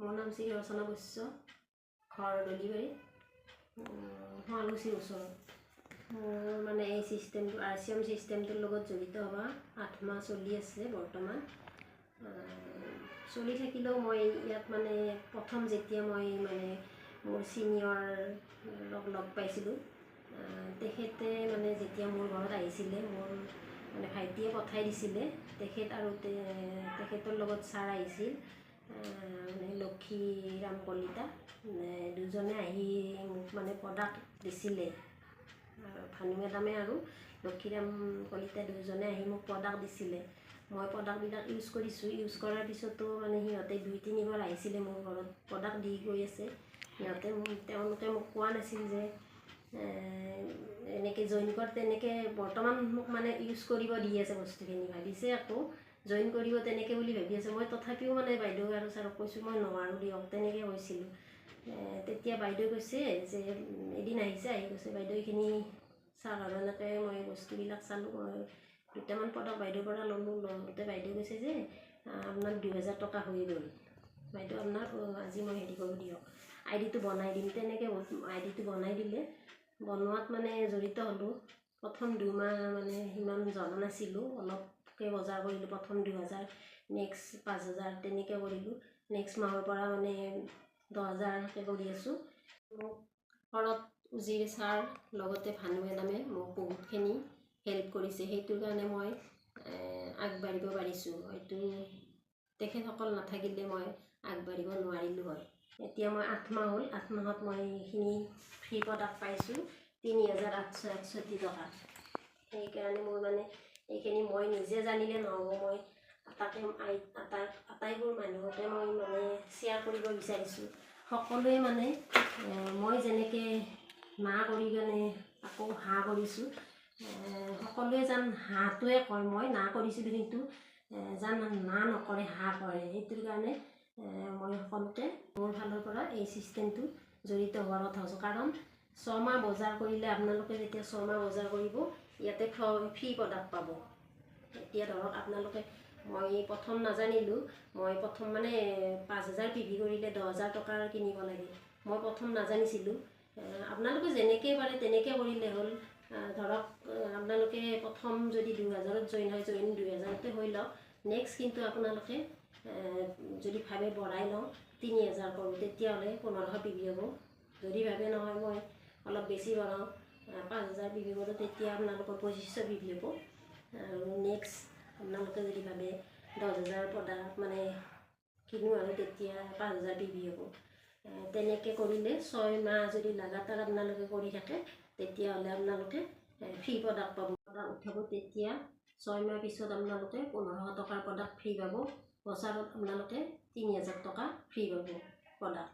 মোৰ নাম শ্ৰী ৰচনা বৈশ্য, ঘৰ ডলিবাৰী, শুৱালকুছিৰ ওচৰত। মোৰ মানে এই চিষ্টেমটো RCM চিষ্টেমটোৰ লগত জড়িত হোৱা 8 মাহ চলি আছে বৰ্তমান। চলি থাকিলেও মই ইয়াত মানে প্ৰথম যেতিয়া মই মানে মোৰ ছিনিয়ৰক লগ পাইছিলোঁ, তেখেতে মানে যেতিয়া মোৰ ঘৰত আহিছিলে, মোৰ মানে ভাইটিয়ে পঠাই দিছিলে। তেখেত আৰু তেখেতৰ লগত ছাৰ আহিছিল, মানে লক্ষীৰাম কলিতা, দুজনে আহি মোক মানে প্ৰডাক্ট দিছিলে। ভানু মেডামে আৰু লক্ষীৰাম কলিতা দুজনে আহি মোক প্ৰডাক্ট দিছিলে। মই প্ৰডাক্টবিলাক ইউজ কৰিছোঁ। ইউজ কৰাৰ পিছতো মানে সিহঁতে 2-3 বাৰ আহিছিলে মোৰ ঘৰত, প্ৰডাক্ট দি গৈ আছে। তেওঁলোকে মোক কোৱা নাছিল যে এনেকৈ জইন কৰ, তেনেকৈ বৰ্তমান মোক মানে ইউজ কৰিব দি আছে বস্তুখিনি। ভাবিছে আকৌ জইন কৰিব তেনেকৈ বুলি ভাবি আছে। মই তথাপিও মানে বাইদেউ আৰু ছাৰক কৈছোঁ মই নোৱাৰোঁ দিয়ক, তেনেকৈ কৈছিলোঁ। তেতিয়া বাইদেউ কৈছে যে এদিন আহিছে, আহি কৈছে বাইদেউ এইখিনি চাওক আৰু এনেকৈ মই বস্তুবিলাক চালোঁ। মই 2টামান প্ৰডাক্ট বাইদেউৰ পৰা ল'লোঁ। লওঁতে বাইদেউ কৈছে যে আপোনাৰ 2000 টকা হৈ গ'ল বাইদেউ, আপোনাক আজি মই হেৰি কৰোঁ দিয়ক, ID টো বনাই দিম। তেনেকৈ ID টো বনাই দিলে। বনোৱাত মানে জড়িত হ'লোঁ। প্ৰথম 2 মাহ মানে সিমান জনা নাছিলোঁ, অলপকৈ বজাৰ কৰিলোঁ। প্ৰথম 2000, নেক্সট 5000, তেনেকৈ কৰিলোঁ। নেক্সট মাহৰ পৰা মানে 10000কৈ কৰি আছোঁ। মোক ঘৰত উজিৰ ছাৰ লগতে ভানু মেডামে মোক বহুতখিনি হেল্প কৰিছে। সেইটোৰ কাৰণে মই আগবাঢ়িব পাৰিছোঁ। হয়তো তেখেতসকল নাথাকিলে মই আগবাঢ়িব নোৱাৰিলোঁ হয়। এতিয়া মই 8 মাহ হ'ল। 8 মাহত মই এইখিনি ফ্ৰী প্ৰডাক্ট পাইছোঁ 3861 টকা। সেইকাৰণে মোৰ মানে এইখিনি মই নিজে জানিলে নহ'ব, মই আটাইবোৰ মানুহকে মই মানে শ্বেয়াৰ কৰিব বিচাৰিছোঁ। সকলোৱে মানে মই যেনেকৈ না কৰি কেনে আকৌ হা কৰিছোঁ, সকলোৱে যেন হাটোৱে কয়। মই না কৰিছিলোঁ কিন্তু যেন না নকৰে, হা কৰে। সেইটোৰ কাৰণে মই সকলোকে মোৰ ফালৰ পৰা এই চিষ্টেমটো জড়িত হোৱাৰ কথা কৈছোঁ। কাৰণ 6 মাহ বজাৰ কৰিলে আপোনালোকে যেতিয়া 6 মাহ বজাৰ কৰিব, ইয়াতে ফ্ৰী প্ৰডাক্ট পাব। এতিয়া ধৰক আপোনালোকে, মই প্ৰথম নাজানিলোঁ, মই প্ৰথম মানে 5000 PV কৰিলে 10000 টকাৰ কিনিব লাগে। মই প্ৰথম নাজানিছিলোঁ। আপোনালোকে যেনেকৈ পাৰে তেনেকৈ কৰিলে হ'ল। ধৰক আপোনালোকে প্ৰথম যদি 2000ত জইন হয়, 2000তে হৈ লওক। নেক্সট কিন্তু আপোনালোকে যদি ভাবে বঢ়াই লওঁ 3000 কৰোঁ, তেতিয়াহ'লে 1500 PV হ'ব। যদি ভাবে নহয় মই অলপ বেছি বঢ়াওঁ, 5000 PV কৰোঁ, তেতিয়া আপোনালোকৰ 2500 PV হ'ব। আৰু নেক্সট আপোনালোকে যদি ভাবে 10000 প্ৰডাক্ট মানে কিনো আৰু, তেতিয়া 5000 PV হ'ব। তেনেকৈ কৰিলে 6 মাহ যদি লাগাতাৰ আপোনালোকে কৰি থাকে, তেতিয়াহ'লে আপোনালোকে ফ্ৰী প্ৰডাক্ট পাব। প্ৰডাক্ট উঠাব, তেতিয়া 6 মাহ পিছত আপোনালোকে 1500 টকাৰ প্ৰডাক্ট ফ্ৰী পাব। বছৰত আপোনালোকে 3000 টকা ফ্ৰী পাব প্ৰডাক্ট।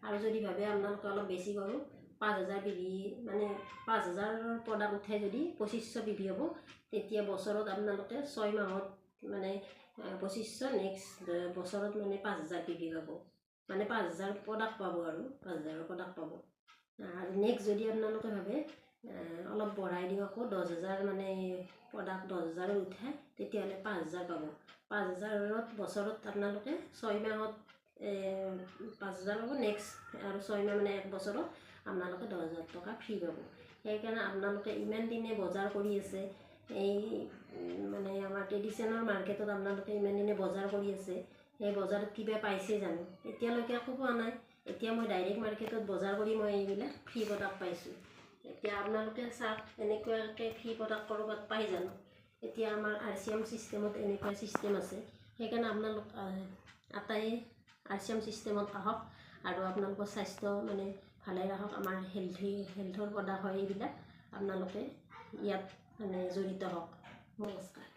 আৰু যদি ভাবে আপোনালোকে অলপ বেছি কৰোঁ, 5000 PV মানে 5000 প্ৰডাক্ট উঠাই যদি 2500 PV হ'ব, তেতিয়া বছৰত আপোনালোকে 6 মাহত মানে 2500, নেক্সট বছৰত মানে 5000 PV পাব। মানে 5000 প্ৰডাক্ট পাব আৰু 5000 প্ৰডাক্ট পাব। আৰু নেক্সট যদি আপোনালোকে ভাবে অলপ বঢ়াই দিওঁ, আকৌ 10000 মানে প্ৰডাক্ট 10000 উঠাই, তেতিয়াহ'লে 5000 পাব। 5000ত বছৰত আপোনালোকে 6 মাহত 5000 পাব। নেক্সট আৰু 6 মাহ মানে 1 বছৰত আপোনালোকে 10000 টকা ফ্ৰী পাব। সেইকাৰণে আপোনালোকে ইমান দিনে বজাৰ কৰি আছে, এই মানে আমাৰ ট্ৰেডিশ্যনেল মাৰ্কেটত আপোনালোকে ইমান দিনে বজাৰ কৰি আছে, সেই বজাৰত কিবা পাইছে জানো? এতিয়ালৈকে একো পোৱা নাই। এতিয়া মই ডাইৰেক্ট মাৰ্কেটত বজাৰ কৰি মই এইবিলাক ফ্ৰী প্ৰডাক্ট পাইছোঁ। এতিয়া আপোনালোকে চাওক, এনেকুৱাকৈ ফ্ৰী প্ৰডাক্ট ক'ৰবাত পাই জানো? এতিয়া আমাৰ RCM চিষ্টেমত এনেকুৱা চিষ্টেম আছে। সেইকাৰণে আপোনালোক আটাইয়ে RCM চিষ্টেমত আহক আৰু আপোনালোকৰ স্বাস্থ্য মানে ভালে ৰাখক। আমাৰ হেল্থৰ প্ৰডাক্ট হয় এইবিলাক। আপোনালোকে ইয়াত মানে জড়িত হওক। নমস্কাৰ।